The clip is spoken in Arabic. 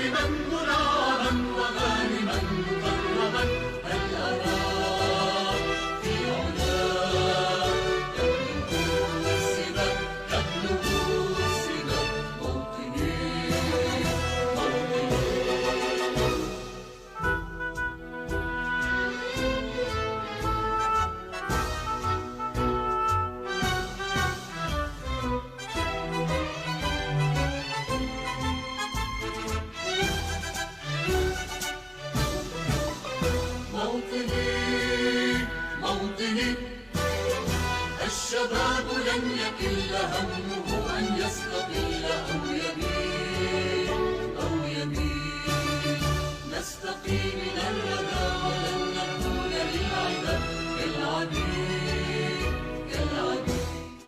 غانما منعما وغانما مكرما هل أراك في علاك تبلغ السماء موطني موطني الشباب لن يكل همه أن يستطيع